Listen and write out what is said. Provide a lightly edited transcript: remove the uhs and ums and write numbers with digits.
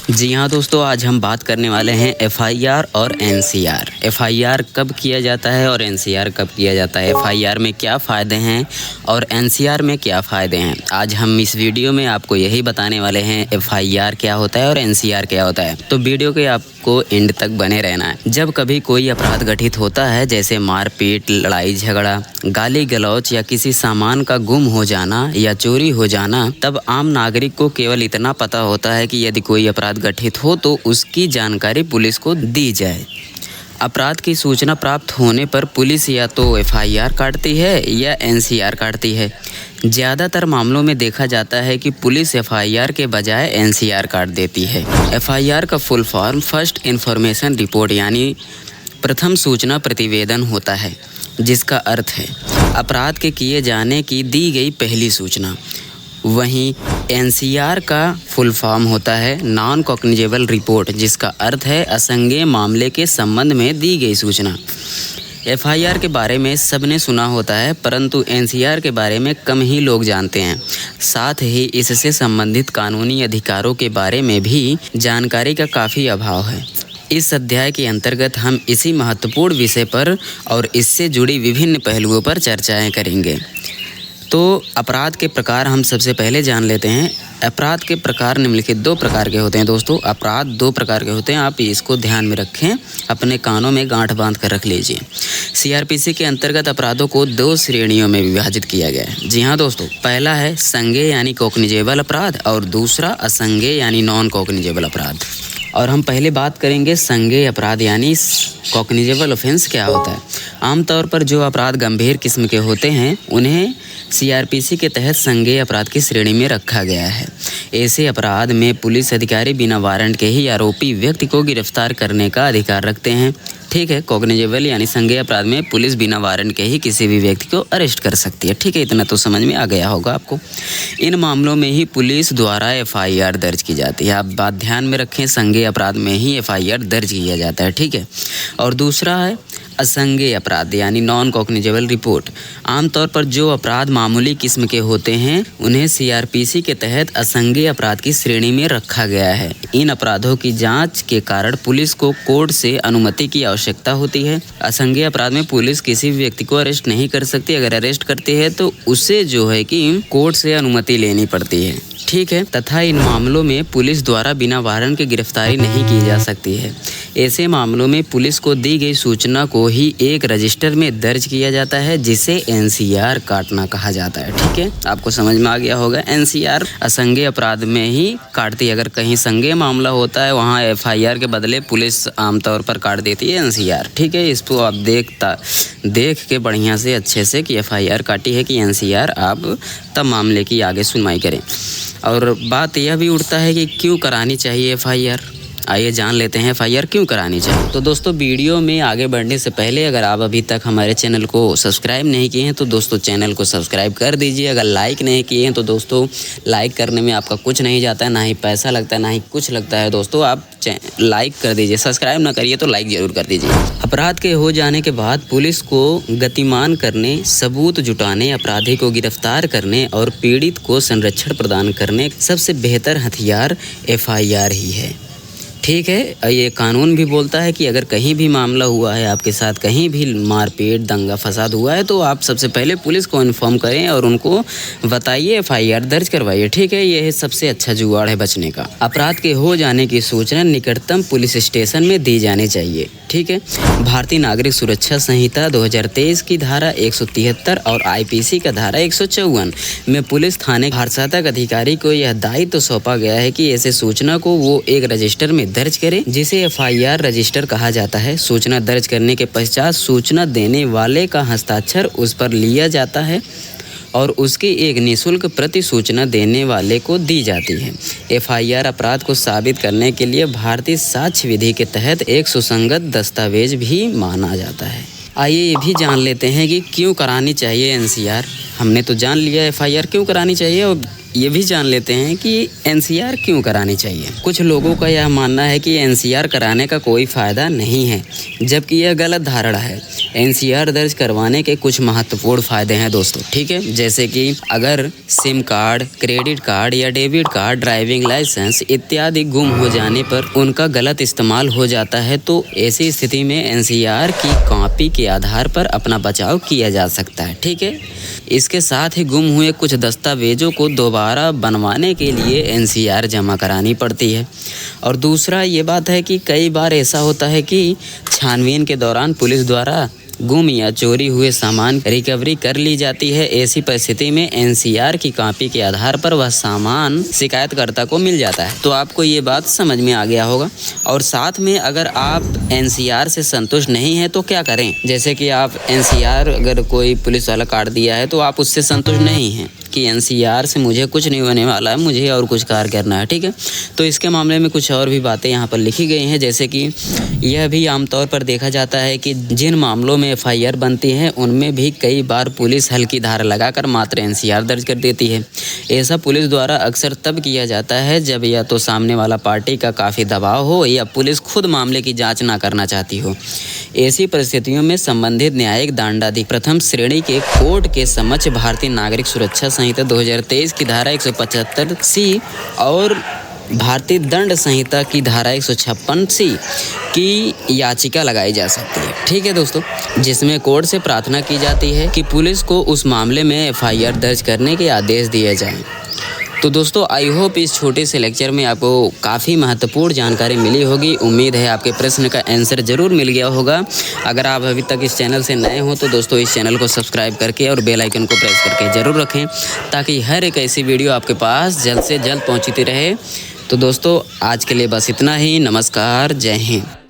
जी हाँ दोस्तों, आज हम बात करने वाले हैं एफआईआर और एनसीआर। एफआईआर कब किया जाता है और एनसीआर कब किया जाता है, एफआईआर में क्या फ़ायदे हैं और एनसीआर में क्या फ़ायदे हैं। आज हम इस वीडियो में आपको यही बताने वाले हैं एफआईआर क्या होता है और एनसीआर क्या होता है। तो वीडियो के आपको एंड तक बने रहना है। जब कभी कोई अपराध घटित होता है, जैसे मारपीट, लड़ाई झगड़ा, गाली गलौज या किसी सामान का गुम हो जाना या चोरी हो जाना, तब आम नागरिक को केवल इतना पता होता है कि यदि कोई अपराध गठित हो तो उसकी जानकारी पुलिस को दी जाए। अपराध की सूचना प्राप्त होने पर पुलिस या तो एफआईआर काटती है या एनसीआर काटती है। ज़्यादातर मामलों में देखा जाता है कि पुलिस एफआईआर के बजाय एनसीआर काट देती है। एफआईआर का full form first information report यानी प्रथम सूचना प्रतिवेदन होता है, जिसका अर्थ है अपराध के किए जाने की दी गई पहली सूचना। वहीं एनसीआर का फुल फॉर्म होता है नॉन कॉग्निजेबल रिपोर्ट, जिसका अर्थ है असंज्ञेय मामले के संबंध में दी गई सूचना। एफआईआर के बारे में सबने सुना होता है, परंतु एनसीआर के बारे में कम ही लोग जानते हैं। साथ ही इससे संबंधित कानूनी अधिकारों के बारे में भी जानकारी का काफ़ी अभाव है। इस अध्याय के अंतर्गत हम इसी महत्वपूर्ण विषय पर और इससे जुड़ी विभिन्न पहलुओं पर चर्चाएं करेंगे। तो अपराध के प्रकार हम सबसे पहले जान लेते हैं। अपराध के प्रकार निम्नलिखित दो प्रकार के होते हैं दोस्तों। अपराध दो प्रकार के होते हैं, आप इसको ध्यान में रखें, अपने कानों में गांठ बांध कर रख लीजिए। सीआरपीसी के अंतर्गत अपराधों को दो श्रेणियों में विभाजित किया गया है। जी हाँ दोस्तों, पहला है संज्ञेय यानी कॉग्निजेबल अपराध और दूसरा असंज्ञेय यानी नॉन कॉग्निजेबल अपराध। और हम पहले बात करेंगे संज्ञेय अपराध यानी कॉग्निजेबल ऑफेंस क्या होता है। आमतौर पर जो अपराध गंभीर किस्म के होते हैं उन्हें सीआरपीसी के तहत संज्ञेय अपराध की श्रेणी में रखा गया है। ऐसे अपराध में पुलिस अधिकारी बिना वारंट के ही आरोपी व्यक्ति को गिरफ्तार करने का अधिकार रखते हैं। ठीक है, कॉग्निजेबल यानी संज्ञेय अपराध में पुलिस बिना वारंट के ही किसी भी व्यक्ति को अरेस्ट कर सकती है। ठीक है, इतना तो समझ में आ गया होगा आपको। इन मामलों में ही पुलिस द्वारा एफआईआर दर्ज की जाती है। आप बात ध्यान में रखें, संज्ञेय अपराध में ही एफआईआर दर्ज किया जाता है। ठीक है, और दूसरा है असंज्ञेय अपराध यानी नॉन कॉग्निजेबल रिपोर्ट। आमतौर पर जो अपराध मामूली किस्म के होते हैं उन्हें सीआरपीसी के तहत असंज्ञेय अपराध की श्रेणी में रखा गया है। इन अपराधों की जांच के कारण पुलिस को कोर्ट से अनुमति की आवश्यकता होती है। असंज्ञेय अपराध में पुलिस किसी भी व्यक्ति को अरेस्ट नहीं कर सकती। अगर अरेस्ट करती है तो उसे जो है कि कोर्ट से अनुमति लेनी पड़ती है। ठीक है, तथा इन मामलों में पुलिस द्वारा बिना वारंट के गिरफ्तारी नहीं की जा सकती है। ऐसे मामलों में पुलिस को दी गई सूचना को ही एक रजिस्टर में दर्ज किया जाता है, जिसे एनसीआर काटना कहा जाता है। ठीक है, आपको समझ में आ गया होगा। एनसीआर असंज्ञेय अपराध में ही काटती है। अगर कहीं संज्ञेय मामला होता है वहाँ एफआईआर के बदले पुलिस आमतौर पर काट देती है एनसीआर। ठीक है, इसको आप देख के बढ़िया से अच्छे से कि एफआईआर काटी है कि एनसीआर, आप तब मामले की आगे सुनवाई करें। और बात यह भी उठता है कि क्यों करानी चाहिए एफआईआर। आइए जान लेते हैं एफआईआर क्यों करानी चाहिए। तो दोस्तों, वीडियो में आगे बढ़ने से पहले अगर आप अभी तक हमारे चैनल को सब्सक्राइब नहीं किए हैं तो दोस्तों चैनल को सब्सक्राइब कर दीजिए। अगर लाइक नहीं किए हैं तो दोस्तों लाइक करने में आपका कुछ नहीं जाता है, ना ही पैसा लगता है, ना ही कुछ लगता है। दोस्तों आप लाइक कर दीजिए, सब्सक्राइब ना करिए तो लाइक जरूर कर दीजिए। अपराध के हो जाने के बाद पुलिस को गतिमान करने, सबूत जुटाने, अपराधी को गिरफ्तार करने और पीड़ित को संरक्षण प्रदान करने सबसे बेहतर हथियार एफआईआर ही है। ठीक है, ये कानून भी बोलता है कि अगर कहीं भी मामला हुआ है आपके साथ, कहीं भी मारपीट, दंगा फसाद हुआ है तो आप सबसे पहले पुलिस को इन्फॉर्म करें और उनको बताइए, एफआईआर दर्ज करवाइए। ठीक है, यह सबसे अच्छा जुगाड़ है बचने का। अपराध के हो जाने की सूचना निकटतम पुलिस स्टेशन में दी जानी चाहिए। ठीक है, भारतीय नागरिक सुरक्षा संहिता 2023 की धारा 173 और आईपीसी का धारा 154 में पुलिस थाने हरसतक अधिकारी को यह दायित्व सौंपा गया है कि ऐसे सूचना को वो एक रजिस्टर में दर्ज करे, जिसे एफआईआर रजिस्टर कहा जाता है। सूचना दर्ज करने के पश्चात सूचना देने वाले का हस्ताक्षर उस पर लिया जाता है और उसकी एक निःशुल्क प्रति सूचना देने वाले को दी जाती है। एफआईआर अपराध को साबित करने के लिए भारतीय साक्ष्य विधि के तहत एक सुसंगत दस्तावेज भी माना जाता है। आइए ये भी जान लेते हैं कि क्यों करानी चाहिए एनसीआर। हमने तो जान लिया एफआईआर क्यों करानी चाहिए और ये भी जान लेते हैं कि एनसीआर क्यों करानी चाहिए। कुछ लोगों का यह मानना है कि एनसीआर कराने का कोई फ़ायदा नहीं है, जबकि यह गलत धारणा है। एनसीआर दर्ज करवाने के कुछ महत्वपूर्ण फ़ायदे हैं दोस्तों, ठीक है। जैसे कि अगर सिम कार्ड, क्रेडिट कार्ड या डेबिट कार्ड, ड्राइविंग लाइसेंस इत्यादि गुम हो जाने पर उनका गलत इस्तेमाल हो जाता है, तो ऐसी स्थिति में एनसीआर की कॉपी के आधार पर अपना बचाव किया जा सकता है, ठीक है। इसके साथ ही गुम हुए कुछ दस्तावेजों को दोबारा बनवाने के लिए एनसीआर जमा करानी पड़ती है। और दूसरा ये बात है कि कई बार ऐसा होता है कि छानबीन के दौरान पुलिस द्वारा गुम या चोरी हुए सामान रिकवरी कर ली जाती है। ऐसी परिस्थिति में एनसीआर की कॉपी के आधार पर वह सामान शिकायतकर्ता को मिल जाता है। तो आपको ये बात समझ में आ गया होगा। और साथ में अगर आप एनसीआर से संतुष्ट नहीं हैं तो क्या करें। जैसे कि आप एनसीआर अगर कोई पुलिस वाला काट दिया है तो आप उससे संतुष्ट नहीं हैं कि एनसीआर से मुझे कुछ नहीं होने वाला है, मुझे और कुछ कार्य करना है, ठीक है। तो इसके मामले में कुछ और भी बातें यहाँ पर लिखी गई हैं। जैसे कि यह भी आमतौर पर देखा जाता है कि जिन मामलों में एफआईआर बनती है उनमें भी कई बार पुलिस हल्की धारा लगाकर मात्र एनसीआर दर्ज कर देती है। ऐसा पुलिस द्वारा अक्सर तब किया जाता है जब या तो सामने वाला पार्टी का काफ़ी दबाव हो या पुलिस खुद मामले की जाँच ना करना चाहती हो। ऐसी परिस्थितियों में संबंधित न्यायिक दंडाधिकारी प्रथम श्रेणी के कोर्ट के समक्ष भारतीय नागरिक सुरक्षा संहिता 2023 की धारा 175C और भारतीय दंड संहिता की धारा 156C की याचिका लगाई जा सकती है, ठीक है दोस्तों, जिसमें कोर्ट से प्रार्थना की जाती है कि पुलिस को उस मामले में एफआईआर दर्ज करने के आदेश दिए जाएं। तो दोस्तों आई होप इस छोटे से लेक्चर में आपको काफ़ी महत्वपूर्ण जानकारी मिली होगी। उम्मीद है आपके प्रश्न का आंसर ज़रूर मिल गया होगा। अगर आप अभी तक इस चैनल से नए हो तो दोस्तों इस चैनल को सब्सक्राइब करके और बेल आइकन को प्रेस करके ज़रूर रखें, ताकि हर एक ऐसी वीडियो आपके पास जल्द से जल्द पहुँचती रहे। तो दोस्तों आज के लिए बस इतना ही। नमस्कार, जय हिंद।